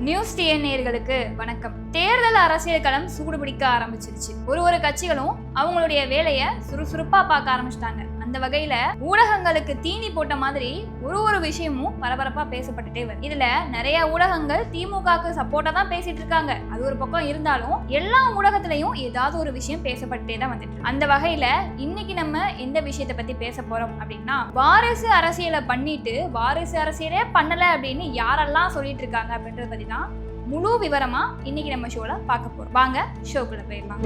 News TN நேயர்களுக்கு வணக்கம். தேர்தல் அரசியல் களம் சூடுபிடிக்க ஆரம்பிச்சிருச்சு. ஒரு கட்சிகளும் அவங்களுடைய வேலையை சுறுசுறுப்பா பார்க்க ஆரம்பிச்சிட்டாங்க. அந்த வகையில ஊடகங்களுக்கு தீனி போட்ட மாதிரி ஒரு விஷயமும் பரபரப்பா பேசப்பட்டுட்டே வருது. இதுல நிறைய ஊடகங்கள் திமுகவுக்கு சப்போர்ட்டா தான் பேசிட்டு இருக்காங்க. அது ஒரு பக்கம் இருந்தாலும் எல்லா ஊடகத்திலையும் ஏதாவது ஒரு விஷயம் பேசப்பட்டே தான் வந்துட்டு. அந்த வகையில இன்னைக்கு நம்ம எந்த விஷயத்தை பத்தி பேச போறோம் அப்படின்னா, வாரிசு அரசியலை பண்ணிட்டு வாரிசு அரசியலே பண்ணல அப்படின்னு யாரெல்லாம் சொல்லிட்டு இருக்காங்க அப்படின்றத பத்தி தான் முழு விவரமா இன்னைக்கு நம்ம ஷோல பார்க்க போறோம். வாங்க ஷோக்குள்ள போயிடலாம்.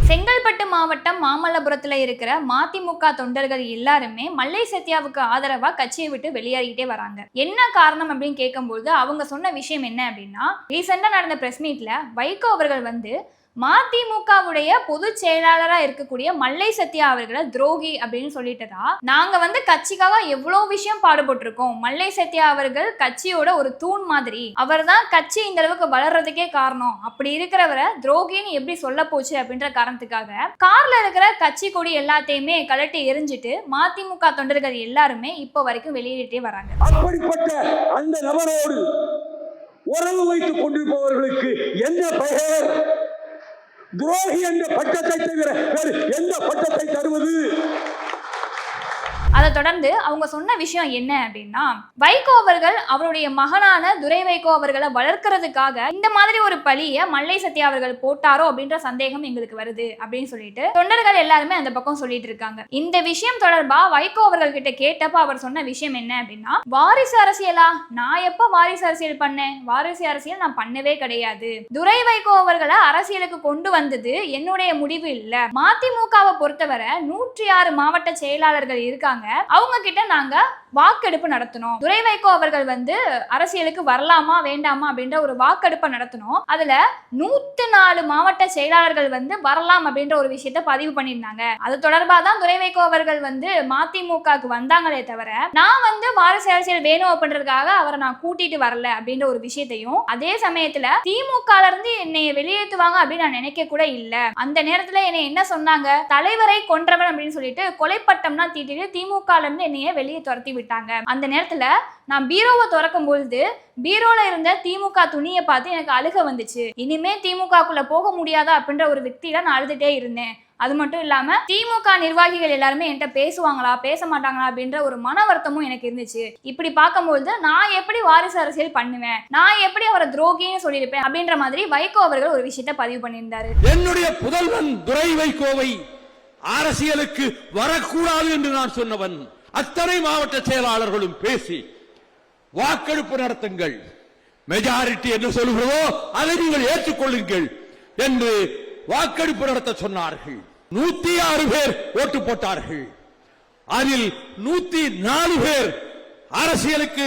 செங்கல்பட்டு மாவட்டம் மாமல்லபுரத்துல இருக்கிற மதிமுக தொண்டர்கள் எல்லாருமே மல்லை சத்யாவுக்கு ஆதரவா கட்சியை விட்டு வெளியேறிக்கிட்டே வராங்க. என்ன காரணம் அப்படின்னு கேட்கும்போது அவங்க சொன்ன விஷயம் என்ன அப்படின்னா, ரீசெண்டா நடந்த பிரஸ் மீட்ல வைகோ அவர்கள் மதிமுகவுடைய பொதுச் செயலாளரா இருக்கக்கூடிய மல்லை சத்யா அவர்களை துரோகி அப்படின்னு சொல்லிட்டதா, நாங்க கட்சிக்காக எவ்வளவு விஷயம் பாடுபட்டிருக்கோம், மல்லை சத்யா அவர்கள் கட்சியோட ஒரு தூண் மாதிரி, அவர் தான் கட்சி இந்த அளவுக்கு வளர்றதுக்கே காரணம், அப்படி இருக்கிறவரை துரோகின்னு எப்படி சொல்ல போச்சு அப்படின்ற காரணத்துக்காக கார்ல இருக்கிற கட்சி கொடி எல்லாத்தையுமே கலட்டி எரிஞ்சிட்டு மதிமுக தொண்டர்கள் எல்லாருமே இப்ப வரைக்கும் வெளியேறிட்டே வராங்க. அப்படிப்பட்ட அந்த நபரோடு உறவு வைத்துக் கொண்டிருப்பவர்களுக்கு என்ன பெயர்? துரோகி என்ற பட்டத்தை தவிர வேறு எந்த பட்டத்தை தருவது? அதை தொடர்ந்து அவங்க சொன்ன விஷயம் என்ன அப்படின்னா, வைகோ அவர்கள் அவருடைய மகனான துரை வைகோ அவர்களை வளர்க்கறதுக்காக இந்த மாதிரி ஒரு பழிய மல்லை சத்யா அவர்கள் போட்டாரோ அப்படின்ற சந்தேகம் எங்களுக்கு வருது அப்படின்னு சொல்லிட்டு தொண்டர்கள் எல்லாருமே அந்த பக்கம் சொல்லிட்டு இருக்காங்க. இந்த விஷயம் தொடர்பா வைகோ அவர்கள் கிட்ட கேட்டப்ப அவர் சொன்ன விஷயம் என்ன அப்படின்னா, வாரிசு அரசியலா? நான் எப்ப வாரிசு அரசியல் பண்ணேன்? வாரிசு அரசியல் நான் பண்ணவே கிடையாது. துரை வைகோ அவர்களை அரசியலுக்கு கொண்டு வந்தது என்னுடைய முடிவு இல்ல. மதிமுகவை பொறுத்தவரை 106 மாவட்ட செயலாளர்கள் இருக்காங்க. அவங்க கிட்ட நாங்க வாக்கெடுப்பு நடத்தணும். துரை வைகோ அவர்கள் அரசியலுக்கு வரலாமா வேண்டாமா அப்படின்ற ஒரு வாக்கெடுப்பை நடத்தணும். அதுல 104 மாவட்ட செயலாளர்கள் வரலாம் அப்படின்ற ஒரு விஷயத்த பதிவு பண்ணியிருந்தாங்க. அது தொடர்பா தான் துரை வைகோ அவர்கள் மதிமுகவுக்கு வந்தாங்களே தவிர, நான் வாரிசு அரசியல் வேணும் அப்படின்றதுக்காக அவரை நான் கூட்டிட்டு வரல அப்படின்ற ஒரு விஷயத்தையும், அதே சமயத்துல திமுக இருந்து என்னை வெளியேற்றுவாங்க அப்படின்னு நான் நினைக்க கூட இல்ல. அந்த நேரத்துல என்னை என்ன சொன்னாங்க, தலைவரை கொன்றவன் அப்படின்னு சொல்லிட்டு கொலைப்பட்டம்னா தீட்டிட்டு திமுக இருந்து என்னைய வெளியே துரத்தி விட்டாங்க. அந்த நேரத்துல நான் பீரோவை திறக்கும் பொழுது பீரோல இருந்த திமுக துணியை பார்த்து எனக்கு அழுக வந்துச்சு. இனிமே திமுகக்குள்ள போக முடியாதா அப்படின்ற ஒரு விக்தியில நான் அழுதுட்டே இருந்தேன். அது மட்டும் இல்லாம திமுக நிர்வாகிகள் எல்லாருமே என்கிட்ட பேசுவாங்களா பேச மாட்டாங்களா அப்படின்ற ஒரு மன வருத்தமும் எனக்கு இருந்துச்சு. இப்படி பார்க்கும்போது நான் எப்படி வாரிசு அரசியல் பண்ணுவேன், நான் எப்படி அவரை துரோகின்னு சொல்லியிருப்பேன் அப்படின்ற மாதிரி வைகோ அவர்கள் ஒரு விஷயத்தை பதிவு பண்ணியிருந்தாரு. என்னுடைய புதல்வன் துரை வைகோவை அரசியலுக்கு வரக்கூடாது என்று நான் சொன்னவன். அத்தனை மாவட்ட செயலாளர்களும் பேசி வாக்கெடுப்பு நடத்துங்கள், மெஜாரிட்டி என்ன சொல்கிறதோ அதை நீங்கள் ஏற்றுக்கொள்ளுங்கள் என்று வாக்கெடுப்பு நடத்த சொன்னார்கள். 106 பேர் ஓட்டு போட்டார்கள். அதில் 104 பேர் அரசியலுக்கு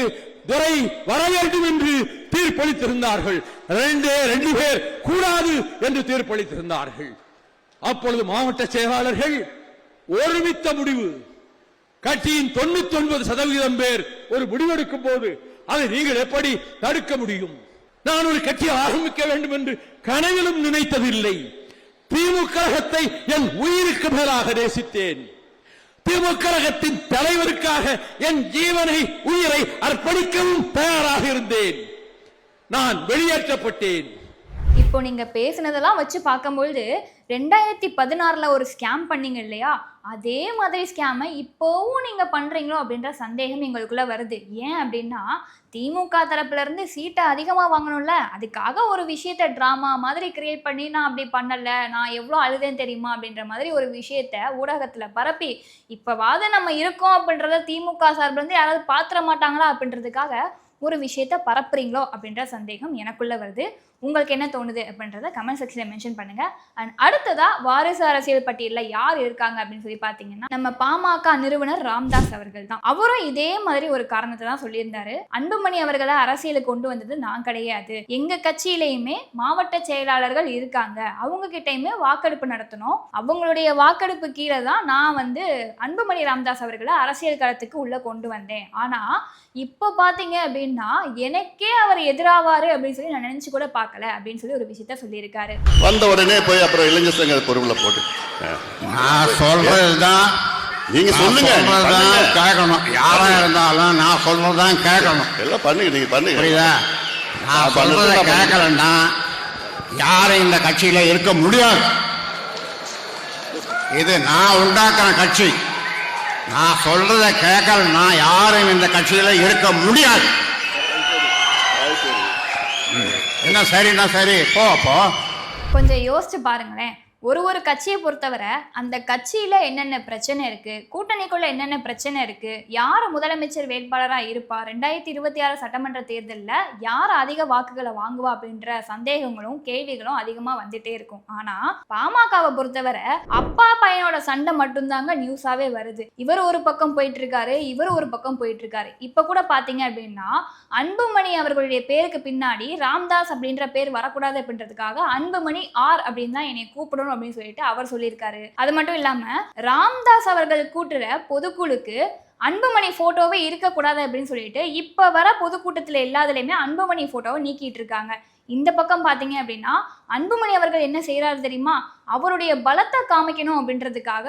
துரை வர வேண்டும் என்று தீர்ப்பளித்திருந்தார்கள். 2 பேர் கூடாது என்று தீர்ப்பளித்திருந்தார்கள். அப்பொழுது மாவட்ட செயலாளர்கள் ஒருமித்த முடிவு, கட்சியின் 99% பேர் ஒரு முடிவெடுக்கும் போது அதை நீங்கள் எப்படி தடுக்க முடியும்? நான் ஒரு கட்சியை ஆரம்பிக்க வேண்டும் என்று கனவிலும் நினைத்ததில்லை. திமுகத்தை என் உயிருக்கு மேலாக நேசித்தேன். திமுகத்தின் தலைவருக்காக என் ஜீவனை உயிரை அர்ப்பணிக்கவும் தயாராக இருந்தேன். நான் வெளியேற்றப்பட்டேன். இப்போ நீங்க பேசினதெல்லாம் வச்சு பார்க்கும்பொழுது 2016 ஒரு ஸ்கேம் பண்ணீங்க இல்லையா, அதே மாதிரி ஸ்கேமை இப்போவும் நீங்க பண்றீங்களோ அப்படின்ற சந்தேகம் எங்களுக்குள்ள வருது. ஏன் அப்படின்னா, திமுக தரப்புல இருந்து சீட்டை அதிகமா வாங்கணும்ல, அதுக்காக ஒரு விஷயத்த டிராமா மாதிரி கிரியேட் பண்ணி நான் அப்படி பண்ணல, நான் எவ்வளோ அழுதேன் தெரியுமா அப்படின்ற மாதிரி ஒரு விஷயத்த ஊடகத்துல பரப்பி இப்பவாது நம்ம இருக்கோம் அப்படின்றத திமுக சார்பில் இருந்து யாராவது பாத்திர மாட்டாங்களா அப்படின்றதுக்காக ஒரு விஷயத்த பரப்புறீங்களோ அப்படின்ற சந்தேகம் எனக்குள்ள வருது. உங்களுக்கு என்ன தோணுது அப்படின்றத கமெண்ட் செக்ஷன்ல மென்ஷன் பண்ணுங்க. அண்ட் அடுத்ததா வாரிசு அரசியல் பட்டியல்ல யார் இருக்காங்க அப்படின்னு சொல்லி பாத்தீங்கன்னா, நம்ம பாமக நிறுவனர் ராம்தாஸ் அவர்கள் தான். அவரும் இதே மாதிரி ஒரு காரணத்தை தான் சொல்லியிருந்தாரு. அன்புமணி அவர்களை அரசியலுக்கு கொண்டு வந்தது நான் கிடையாது, எங்க கட்சியிலையுமே மாவட்ட செயலாளர்கள் இருக்காங்க, அவங்க கிட்டையுமே வாக்கெடுப்பு நடத்தணும், அவங்களுடைய வாக்கெடுப்பு கீழே தான் நான் அன்புமணி ராமதாஸ் அவர்களை அரசியல் களத்துக்கு உள்ள கொண்டு வந்தேன். ஆனா இப்போ பாத்தீங்க அப்படின்னா எனக்கே அவர் எதிராவாரு அப்படின்னு சொல்லி நான் நினைச்சு கூட பார்க்கல அப்படின்னு சொல்லி ஒரு விஷயத்த சொல்லியிருக்காரு. வந்த உடனே போய் அப்புறம் இளைஞர் சங்க பொறுப்புல போட்டு நான் சொல்றதுதான் நீங்க சொல்லுங்க, கேட்கணும். யாரா இருந்தாலும் நான் சொல்றதான் கேட்கணும். எல்லாம் பண்ணுங்க, நீங்க பண்ணுங்க. புரியுதா? நான் சொல்றதை கேட்கலன்னா யாரும் இந்த கட்சியில இருக்க முடியாது. இது நான் உண்டாக்குற கட்சி. நான் சொல்றதை கேட்கலன்னா யாரும் இந்த கட்சியில இருக்க முடியாது. என்ன சரின்னா சரி, போ. கொஞ்சம் யோசிச்சு பாருங்களேன். ஒரு கட்சியை பொறுத்தவரை அந்த கட்சியில என்னென்ன பிரச்சனை இருக்கு, கூட்டணிக்குள்ள என்னென்ன பிரச்சனை இருக்கு, யார் முதலமைச்சர் வேட்பாளரா இருப்பா, 2026 சட்டமன்ற தேர்தலில் யார் அதிக வாக்குகளை வாங்குவா அப்படின்ற சந்தேகங்களும் கேள்விகளும் அதிகமா வந்துட்டே இருக்கும். ஆனா பாமகவை பொறுத்தவரை அப்பா பையனோட சண்டை மட்டும்தாங்க நியூஸாவே வருது. இவர் ஒரு பக்கம் போயிட்டு இருக்காரு, இவர் ஒரு பக்கம் போயிட்டு இருக்காரு. இப்ப கூட பாத்தீங்க அப்படின்னா அன்புமணி அவர்களுடைய பேருக்கு பின்னாடி ராம்தாஸ் அப்படின்ற பேர் வரக்கூடாது அப்படின்றதுக்காக அன்புமணி ஆர் அப்படின்னு தான் என்னை கூப்பிடணும் அப்படின்னு சொல்லிட்டு அவர் சொல்லியிருக்காரு. அது மட்டும் இல்லாம ராம்தாஸ் அவர்கள் கூட்டுற பொதுக்குழுக்கு அன்புமணி போட்டோவே இருக்கக்கூடாது அப்படின்னு சொல்லிட்டு இப்ப வர பொதுக்கூட்டத்துல எல்லாத்துலயுமே அன்புமணி போட்டோவை நீக்கிட்டு இருக்காங்க. இந்த பக்கம் பாத்தீங்க அப்படின்னா அன்புமணி அவர்கள் என்ன செய்யறாரு தெரியுமா, அவருடைய பலத்தை காமிக்கணும் அப்படின்றதுக்காக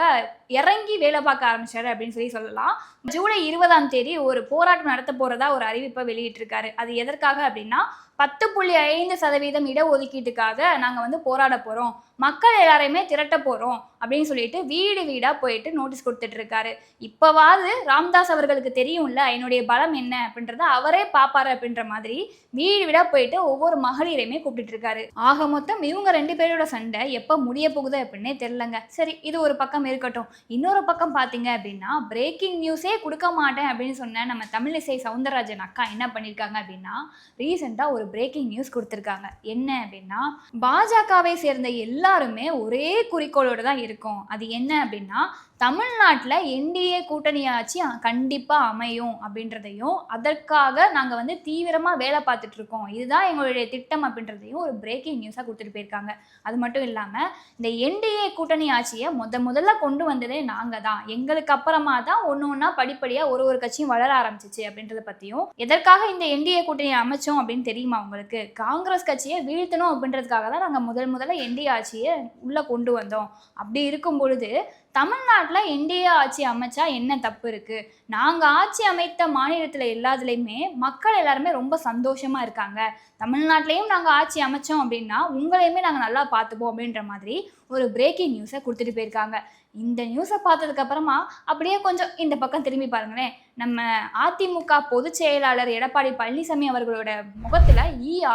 இறங்கி வேலை பார்க்க ஆரம்பிச்சாரு அப்படின்னு சொல்லலாம். ஜூலை 20ஆம் தேதி ஒரு போராட்டம் நடத்த போறதா ஒரு அறிவிப்பை வெளியிட்டிருக்காரு. அது எதற்காக அப்படின்னா 10.5% இடஒதுக்கீட்டுக்காக நாங்க போராட போறோம், மக்கள் எல்லாரையுமே திரட்ட போறோம் அப்படின்னு சொல்லிட்டு வீடு வீடா போயிட்டு நோட்டீஸ் கொடுத்துட்டு இருக்காரு. இப்பவாது ராம்தாஸ் அவர்களுக்கு தெரியும்ல என்னுடைய பலம் என்ன அப்படின்றத அவரே பாப்பாரு அப்படின்ற மாதிரி வீடு வீடா போயிட்டு ஒவ்வொரு மகளிரையுமே கூப்பிட்டு இருக்காரு. ஆக மொத்தம் இவங்க 2 பேரோட சண்டை எப்ப முடிய போகுது அப்படின்னே தெரியலங்க. சரி, இது ஒரு பக்கம் இருக்கட்டும். இன்னொரு பக்கம் பாத்தீங்க அப்படின்னா பிரேக்கிங் நியூஸே கொடுக்க மாட்டேன் அப்படின்னு சொன்ன நம்ம தமிழிசை சவுந்தரராஜன் அக்கா என்ன பண்ணிருக்காங்க அப்படின்னா ரீசெண்டா ஒரு பிரேக்கிங் நியூஸ் கொடுத்திருக்காங்க. என்ன அப்படின்னா பாஜகவை சேர்ந்த எல்லாருமே ஒரே குறிக்கோளோட தான் இருக்கும். அது என்ன அப்படின்னா தமிழ்நாட்டில் என்டிஏ கூட்டணி ஆட்சி கண்டிப்பாக அமையும் அப்படின்றதையும் அதற்காக நாங்கள் தீவிரமாக வேலை பார்த்துட்டு இருக்கோம், இதுதான் எங்களுடைய திட்டம் அப்படின்றதையும் ஒரு பிரேக்கிங் நியூஸாக கொடுத்துட்டு போயிருக்காங்க. அது மட்டும் இல்லாமல் இந்த என்டிஏ கூட்டணி ஆட்சியை முதல்ல கொண்டு வந்ததே நாங்கள் தான், எங்களுக்கு அப்புறமா தான் ஒன்று படிப்படியாக ஒரு கட்சியும் வளர ஆரம்பிச்சிச்சு அப்படின்றத பற்றியும், எதற்காக இந்த என்டிஏ கூட்டணியை அமைச்சோம் அப்படின்னு தெரியுமா உங்களுக்கு, காங்கிரஸ் கட்சியை வீழ்த்தணும் அப்படின்றதுக்காக தான் நாங்கள் முதல்ல என்டிஏ ஆட்சியை உள்ளே கொண்டு வந்தோம். அப்படி இருக்கும் பொழுது தமிழ்நாட்டில் என்டிஏ ஆட்சி அமைச்சா என்ன தப்பு இருக்கு, நாங்கள் ஆட்சி அமைத்த மாநிலத்தில் எல்லாத்துலேயுமே மக்கள் எல்லாருமே ரொம்ப சந்தோஷமா இருக்காங்க, தமிழ்நாட்டிலையும் நாங்கள் ஆட்சி அமைச்சோம் அப்படின்னா உங்களையுமே நாங்கள் நல்லா பார்த்துப்போம் அப்படின்ற மாதிரி ஒரு பிரேக்கிங் நியூஸை கொடுத்துட்டு போயிருக்காங்க. இந்த நியூஸை பார்த்ததுக்கு அப்புறமா அப்படியே கொஞ்சம் இந்த பக்கம் திரும்பி பாருங்களேன். நம்ம அதிமுக பொதுச் செயலாளர் எடப்பாடி பழனிசாமி அவர்களோட முகத்துல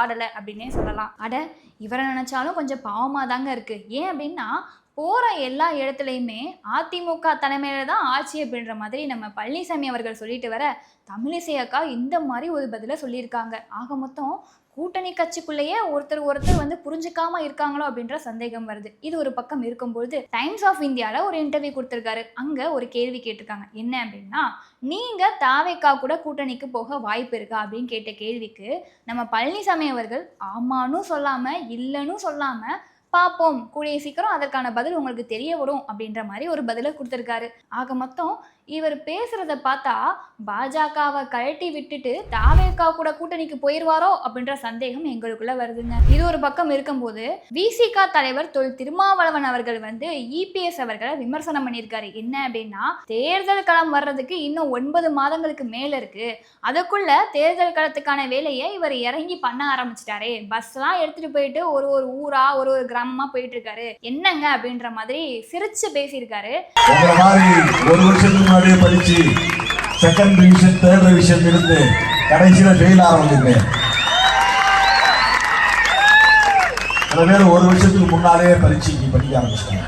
ஆடலை அப்படின்னே சொல்லலாம். அட இவரை நினைச்சாலும் கொஞ்சம் பாவமாக தாங்க இருக்கு. ஏன் அப்படின்னா போகிற எல்லா இடத்துலையுமே அதிமுக தலைமையில தான் ஆட்சி அப்படின்ற மாதிரி நம்ம பழனிசாமி அவர்கள் சொல்லிட்டு வர தமிழிசை அக்கா இந்த மாதிரி ஒரு பதிலை சொல்லியிருக்காங்க. ஆக மொத்தம் கூட்டணி கட்சிக்குள்ளேயே ஒருத்தர் புரிஞ்சுக்காம இருக்காங்களோ அப்படின்ற சந்தேகம் வருது. இது ஒரு பக்கம் இருக்கும்போது டைம்ஸ் ஆஃப் இந்தியாவில் ஒரு இன்டர்வியூ கொடுத்துருக்காரு. அங்கே ஒரு கேள்வி கேட்டிருக்காங்க. என்ன அப்படின்னா நீங்க தாவேக்கா கூட கூட்டணிக்கு போக வாய்ப்பு இருக்கா அப்படின்னு கேட்ட கேள்விக்கு நம்ம பழனிசாமி அவர்கள் ஆமான்னு சொல்லாம இல்லைன்னு சொல்லாம பார்ப்போம், கூடிய சீக்கிரம் அதற்கான பதில் உங்களுக்கு தெரிய வரும் அப்படின்ற மாதிரி ஒரு பதிலை கொடுத்துருக்காரு. ஆக மொத்தம் இவர் பேசுறத பார்த்தா பாஜகவை கழட்டி விட்டுட்டு தாவேக்கா கூட கூட்டணிக்கு போயிடுவாரோ அப்படின்ற சந்தேகம் எங்களுக்குள்ள வருதுங்க. இது ஒரு பக்கம் இருக்கும்போது விசிக தலைவர் தொல் திருமாவளவன் அவர்கள் இபிஎஸ் அவர்களை விமர்சனம் பண்ணியிருக்காரு. என்ன அப்படின்னா தேர்தல் களம் வர்றதுக்கு இன்னும் 9 மாதங்களுக்கு மேல இருக்கு, அதுக்குள்ள தேர்தல் களத்துக்கான வேலையை இவர் இறங்கி பண்ண ஆரம்பிச்சிட்டாரே, பஸ் எல்லாம் எடுத்துட்டு போயிட்டு ஒரு ஊரா ஒரு கிராமமா போயிட்டு இருக்காரு, என்னங்க அப்படின்ற மாதிரி சிரிச்சு பேசியிருக்காரு. ஒரு வருஷத்துக்கு முன்னாடியே படிச்சு செகண்ட் ரிவிஷன் தேர்ட் ரிவிஷன் இருந்து கடைசியில ஃபெயில் ஆரம்பிச்சிருக்கேன். சில பேர் ஒரு வருஷத்துக்கு முன்னாலே பரீட்சைக்கு படிக்க ஆரம்பிச்சிட்டாங்க.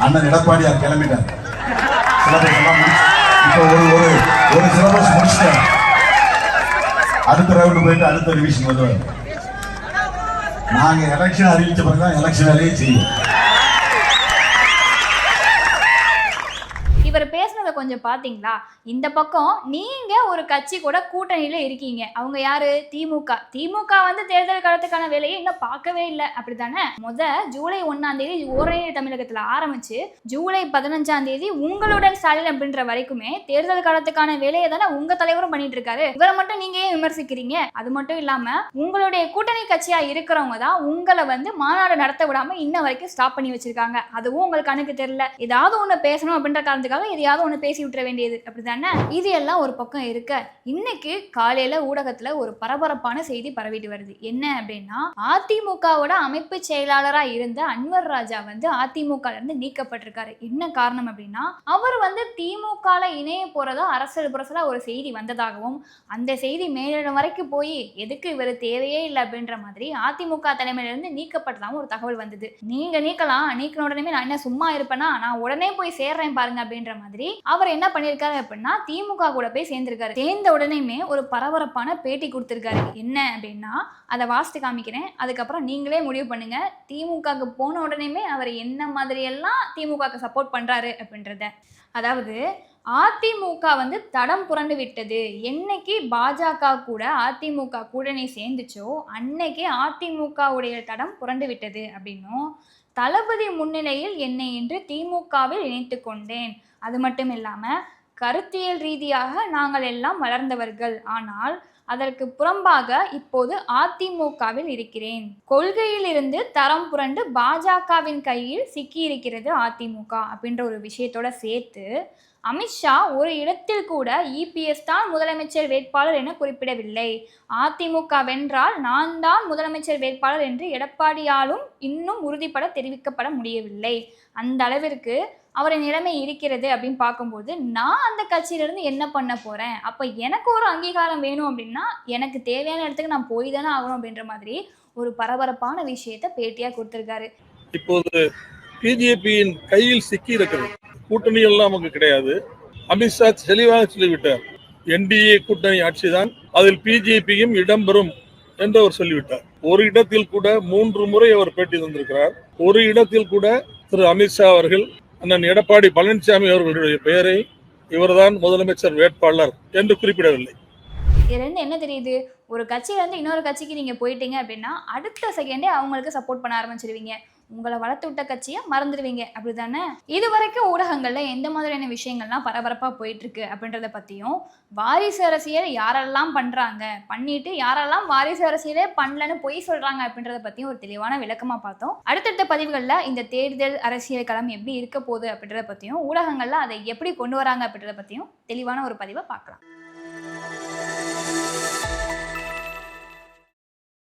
அண்ணன் எடப்பாடியார் கிளம்பிட்டார், சிலபஸ் எல்லாம் முடிச்சு இப்போ ஒரு சிலபஸ் முடிச்சுட்டேன், அடுத்த ரவுண்டு போயிட்டு அடுத்த ரிவிஷன் வருவார். நாங்க எலெக்ஷன் அறிவிச்ச பிறகுதான் எலெக்ஷன் வேலையே செய்யும். இவர் பேசுனதை கொஞ்சம் கொஞ்சம் பாத்தீங்களா? இந்த பக்கம் நீங்க ஒரு கட்சி கூட கூட்டணியில இருக்கீங்க. அவங்க யாரு? திமுக. திமுக வந்து தேர்தல் காலத்துக்கான வேலையை இன்னும் பார்க்கவே இல்லை, அப்படித்தானே? ஜூலை 1ஆம் தேதி ஓரணிய தமிழகத்துல ஆரம்பிச்சு ஜூலை 15ஆம் தேதி உங்களுடன் ஸ்டாலின் அப்படின்ற வரைக்குமே தேர்தல் காலத்துக்கான வேலையை தானே உங்க தலைவரும் பண்ணிட்டு இருக்காரு. இவரை மட்டும் நீங்க ஏன் விமர்சிக்கிறீங்க? அது மட்டும் இல்லாம உங்களுடைய கூட்டணி கட்சியா இருக்கிறவங்க தான் உங்களை வந்து மாநாடு நடத்த விடாம இன்ன வரைக்கும் ஸ்டாப் பண்ணி வச்சிருக்காங்க. அதுவும் உங்களுக்கு கணக்கு தெரியல. ஏதாவது ஒண்ணு பேசணும் அப்படின்ற காரணத்துக்காக எதையாவது ஒண்ணு பேசி விட்டுற வேண்டியது, அப்படித்தானே? இது எல்லாம் ஒரு பக்கம் இருக்க, இன்னைக்கு காலையில ஊடகத்துல ஒரு பரபரப்பான செய்தி பரவிட்டு வருது. என்ன அப்படின்னா, அதிமுகவோட அமைப்பு செயலாளரா இருந்த அன்வர் ராஜா வந்து அதிமுக இருந்து நீக்கப்பட்டிருக்காரு. என்ன காரணம் அப்படின்னா, அவர் வந்து திமுக இணைய போறதா அரசியல் புரசலா ஒரு செய்தி வந்ததாகவும், அந்த செய்தி மேலிடம் வரைக்கும் போய் எதுக்கு இவர் தேவையே இல்லை அப்படின்ற மாதிரி அதிமுக தலைமையிலிருந்து நீக்கப்பட்டதாகவும் ஒரு தகவல் வந்தது. நீங்க நீக்கலாம், நீக்கின உடனே நான் என்ன சும்மா இருப்பேனா, நான் உடனே போய் சேர்றேன் பாருங்க அப்படின்ற மாதிரி அவர் என்ன பண்ணிருக்காரு அப்படின்னா, திமுக கூட போய் சேர்ந்திருக்காரு. சேர்ந்த உடனேயுமே ஒரு பரபரப்பான பேட்டி கொடுத்திருக்காரு. என்ன அப்படின்னா, அதை வாசித்து காமிக்கிறேன், அதுக்கப்புறம் நீங்களே முடிவு பண்ணுங்க திமுகவுக்கு போன உடனேயுமே அவர் என்ன மாதிரி எல்லாம் திமுகவுக்கு சப்போர்ட் பண்றாரு அப்படின்றத. அதாவது, அதிமுக வந்து தடம் புரண்டு விட்டது. என்னைக்கு பாஜக கூட அதிமுக கூட்டணி சேர்ந்துச்சோ அன்னைக்கு அதிமுகவுடைய தடம் புரண்டு விட்டது அப்படின்னும், தளபதி முன்னிலையில் என்னை இன்று திமுகவில் இணைத்து கொண்டேன். அது மட்டும் இல்லாம, கருத்தியல் ரீதியாக நாங்கள் எல்லாம் வளர்ந்தவர்கள், ஆனால் அதற்கு புறம்பாக இப்போது அதிமுகவில் இருக்கிறேன். கொள்கையில் இருந்து தரம் புரண்டு பாஜகவின் கையில் சிக்கி இருக்கிறது அதிமுக அப்படின்ற ஒரு விஷயத்தோட சேர்த்து, அமித்ஷா ஒரு இடத்தில் கூட இபிஎஸ் தான் முதலமைச்சர் வேட்பாளர் என குறிப்பிடவில்லை. அதிமுக வென்றால் நான் தான் முதலமைச்சர் வேட்பாளர் என்று எடப்பாடியாலும் இன்னும் உறுதிப்பட தெரிவிக்கப்பட முடியவில்லை. அந்த அளவிற்கு அவரின் நிலைமை இருக்கிறது அப்படின்னு பார்க்கும்போது, நான் அந்த கட்சியிலிருந்து என்ன பண்ண போறேன்? அப்ப எனக்கு ஒரு அங்கீகாரம் வேணும் அப்படின்னா எனக்கு தேவையான இடத்துக்கு நான் போய் தானே ஆகணும் அப்படின்ற மாதிரி ஒரு பரபரப்பான விஷயத்தை பேட்டியா கொடுத்திருக்காரு. இப்போது பிஜேபியின் கையில் சிக்கி இருக்கிறது. கூட்டணி எல்லாம் நமக்கு கிடையாது. அமித்ஷா தெளிவாக சொல்லிவிட்டார், என்டிஏ கூட்டணி ஆட்சிதான், அதில் பிஜேபியும் இடம்பெறும் என்று அவர் சொல்லிவிட்டார். ஒரு இடத்தில் கூட 3 முறை அவர் பேட்டி தந்திருக்கிறார். ஒரு இடத்தில் கூட திரு அமித்ஷா அவர்கள் அண்ணன் எடப்பாடி பழனிசாமி அவர்களுடைய பெயரை இவர்தான் முதலமைச்சர் வேட்பாளர் என்று குறிப்பிடவில்லை. இதுலேருந்து என்ன தெரியுது? ஒரு கட்சியிலேருந்து இன்னொரு கட்சிக்கு நீங்கள் போயிட்டீங்க அப்படின்னா அடுத்த செகண்டே அவங்களுக்கு சப்போர்ட் பண்ண ஆரம்பிச்சிருவீங்க. உங்களை வளர்த்து விட்ட கட்சியை மறந்துடுவீங்க, அப்படிதானே? இது வரைக்கும் ஊடகங்கள்ல எந்த மாதிரியான விஷயங்கள்லாம் பரபரப்பா போயிட்டு இருக்கு அப்படின்றத பத்தியும், வாரிசு அரசியல் யாரெல்லாம் பண்றாங்க, பண்ணிட்டு யாரெல்லாம் வாரிசு அரசியலே பண்ணலன்னு பொய் சொல்றாங்க அப்படின்றத பத்தியும் ஒரு தெளிவான விளக்கமா பார்த்தோம். அடுத்தடுத்த பதிவுகள்ல இந்த தேர்தல் அரசியல் களம் எப்படி இருக்க போகுது அப்படின்றத பத்தியும், ஊடகங்கள்ல அதை எப்படி கொண்டு வராங்க அப்படின்றத பத்தியும் தெளிவான ஒரு பதிவை பார்க்கலாம்.